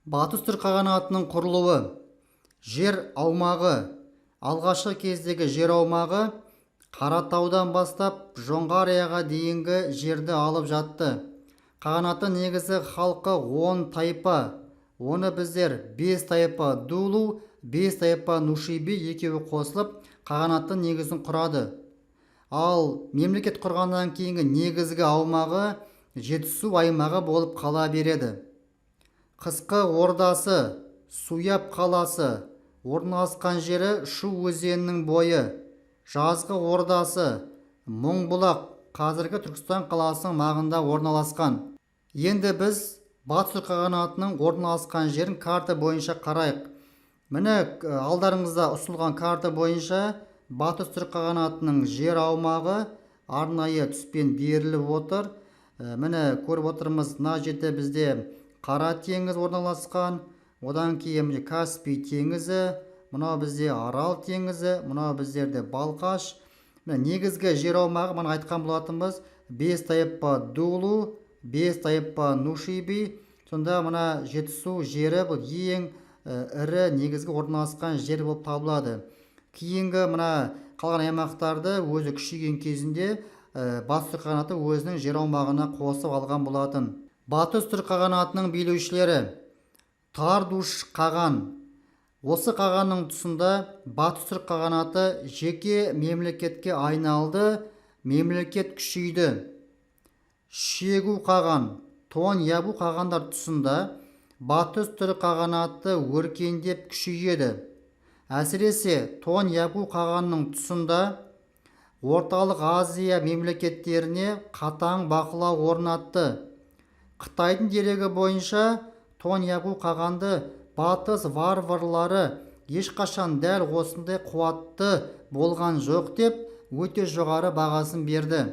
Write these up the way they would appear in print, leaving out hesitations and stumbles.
Батыс түрік қағанатының құрылуы. Жер аумағы. Алғашқы кездегі жер аумағы Қаратаудан бастап Жоңғарияға дейінгі жерді алып жатты. Қағанаты негізі халқы 10 тайпа. Оны біздер 5 тайпа Дулу, 5 тайпа Нушиби екеуі қосылып қағанаттың негізін құрады. Ал мемлекет құрғаннан кейінгі негізгі аумағы Жетісу аймағы болып қала береді. Қысқы ордасы, Суяб қаласы, орналасқан жері Шу өзенінің бойы. Жазғы ордасы, Мұңбұлақ, қазіргі Түркістан қаласының маңында орналасқан. Енді біз Батыс түрік қағанатының орналасқан жерін карта бойынша қарайық. Міне алдарыңызда ұсынылған карта бойынша Батыс түрік қағанатының жер аумағы арнайы түспен беріліп отыр. Міне көріп отырмыз, мына жерде бізде Қара теңіз орналасқан, одан кейін Каспий теңізі, мынау бізде Арал теңізі, мынау біздерде Балқаш. Негізгі жер аумағы мына айтқан болатынбыз 5 тайпа Дулу, 5 тайпа Нушиби. Сонда мына Жетісу жері бұл ең ірі негізгі орналасқан жер болып табылады. Кейінгі мына қалған аймақтарды өзі күшейген кезінде Батыс түрік қағанаты өзінің жер аумағына қосып алған болатын. Батыс түрік қағанатының билеушілері. Тардуш қаған. Осы қағанның тұсында Батыс түрік қағанаты жеке мемлекетке айналды, мемлекет күшейді. Шегу қаған, Тон Ябу қағандар тұсында Батыс түрік қағанаты өркендеп күшейеді. Әсіресе Тон Ябу қағанның тұсында Орталық Азия мемлекеттеріне қатаң бақылау орнатты. Қытайдың дерегі бойынша Тон Ябу қағанды батыс варварлары ешқашан дәл осындай қуатты болған жоқ деп өте жоғары бағасын берді.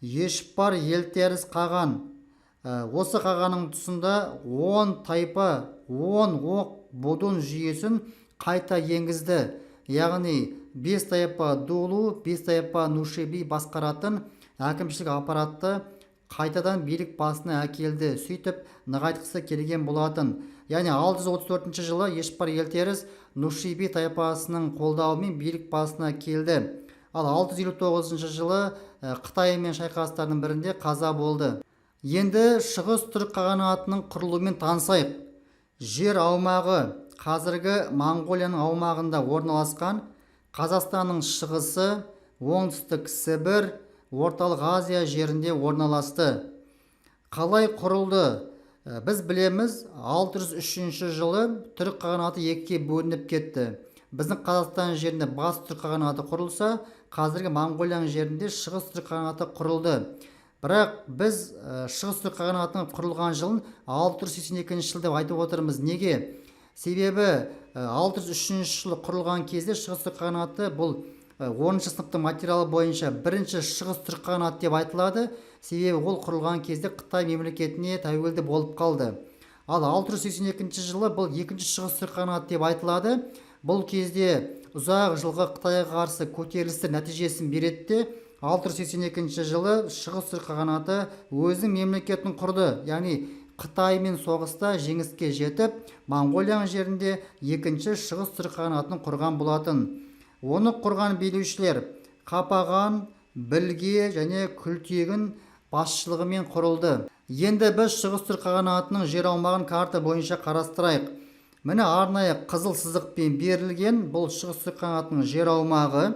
Ешпар елтеріс қаған. Осы қағанның тұсында 10 тайпа, 10 оқ будун жүйесін қайта енгізді. Яғни 5 тайпа Дулу, 5 тайпа Нушиби басқаратын әкімшілік аппаратты қайтадан билік басына әкелді. Сөйтіп нығайтқысы келген болатын. Яғни 634 жылы Ешпар елтеріс Нушиби тайпасының қолдауымен билік басына келді. Ал 659 жылы Қытаймен шайқастардың бірінде қаза болды. Енді Шығыс түрік қағанатының құрылуымен танысайық. Жер аумағы қазіргі Моңғолияның аумағында орналасқан. Қазақстанның шығысы, оңтүстік Сібір, Орталық Азия жерінде орналасты. Қалай құрылды? Біз білеміз, 603 жылы түрік қағанаты екіге бөлініп кетті. Біздің Қазақстан жерінде Батыс түрік қағанаты құрылса, қазіргі Моңғолияның жерінде Шығыс түрік қағанаты құрылды. Бірақ біз Шығыс түрік қағанатының құрылған жылын 682 жыл деп айтып отырмыз. Неге? Себебі 603 жылы құрылған кезде Шығыс түрік қағанаты бұл 10 сыныптың материалы бойынша бірінші Шығыс түрік қағанаты деп айтылады. Себебі ол құрылған кезде Қытай мемлекетіне тәуелді болып қалды. Ал 682 жылы бұл екінші Шығыс түрік қағанаты деп айтылады. Бұл кезде ұзақ жылғы Қытайға қарсы көтерілістер нәтижесін береді. 682 жылы Шығыс түрік қағанаты өзінің мемлекетін құрды. Яғни Қытаймен соғыста жеңіске жетіп, Моңғолияның жерінде екінші Шығыс түрік қағанатын құрған болатын. Оны құрған билеушілер Қапаған, Білге және Күлтегін басшылығымен құрылды. Енді біз Шығыс түрік қағанатының жер аумағын карта бойынша қарастырайық. Міне арнайы қызыл сызықпен берілген бұл Шығыс түрік қағанатының жер аумағы,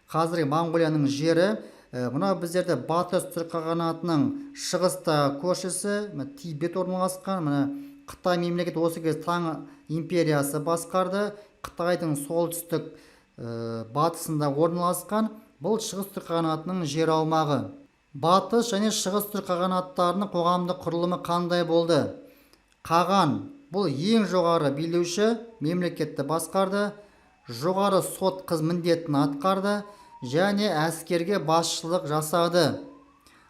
қазіргі Моңғолияның жері. Мына біздерде Батыс түрік қағанатының шығыста көшесі, Тибет орналасқан. Міне Қытай мемлекеті осы кез Таң империясы басқарды. Қытайдың солтүстік батысында орналасқан. Бұл Шығыс түрік қағанатының жер аумағы. Батыс және Шығыс түрік қағанаттарының қоғамдық құрылымы қандай болды? Қаған бұл ең жоғары билеуші, мемлекетті басқарды, жоғары сот міндетін атқарды және әскерге басшылық жасады.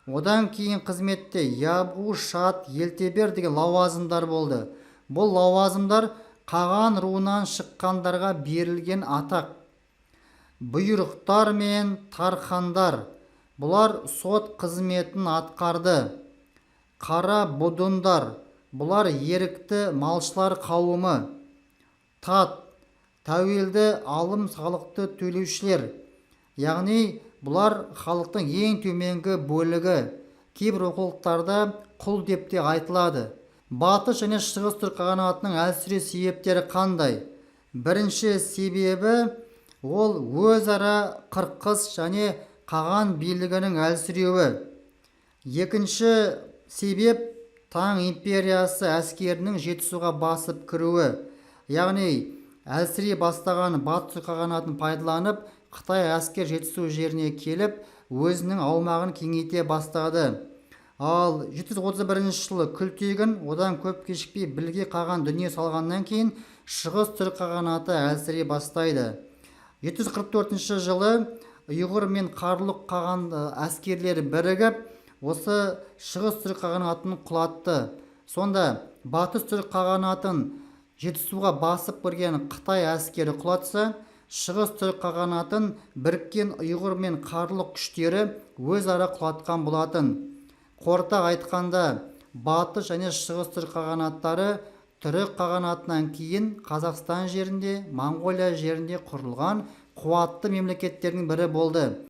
Одан кейін қызметте Ябу, Шат, Елтебер деген лауазымдар болды. Бұл лауазымдар Қаған руынан шыққандарға берілген атақ. Бұйрықтар мен тархандар, бұлар сот қызметін атқарды. Қара будундар, бұлар ерікті малшылар қауымы, тат, тәуелді алым салықты төлеушілер, яғни бұлар халықтың ең төменгі бөлігі, кейбір оқулықтарда құл деп те айтылады. Батыс және шығыс түрік қағанатының әлсіреу себептері қандай? Бірінші себебі ол өзара қырқыс және қаған билігінің әлсіреуі. Екінші себеп Таң империясы әскерінің Жетісуға басып кіруі, яғни әлсірей бастаған Батыс түрік қағанатын пайдаланып, Қытай әскер Жетісу жеріне келіп, өзінің аумағын кеңейте бастады. Ал 731 жылы Күлтегін одан көп кешікпей Білге қаған дүние салғаннан кейін Шығыс түрік қағанаты әлсірей бастайды. 744 жылы ұйғыр мен қарлұқ қаған әскерлері бірігіп, осы Шығыс түрік қағанатын құлатты. Сонда Батыс түрік қағанатын Жетісуға басып кірген Қытай әскері құлатса, Шығыс түрік қағанатын біріккен ұйғыр мен қарлұқ күштері өзара құлатқан болатын. Қорыта айтқанда, Батыс және Шығыс түрік қағанаттары түрік қағанатынан кейін Қазақстан жерінде, Моңғолия жерінде құрылған қуатты мемлекеттердің бірі болды.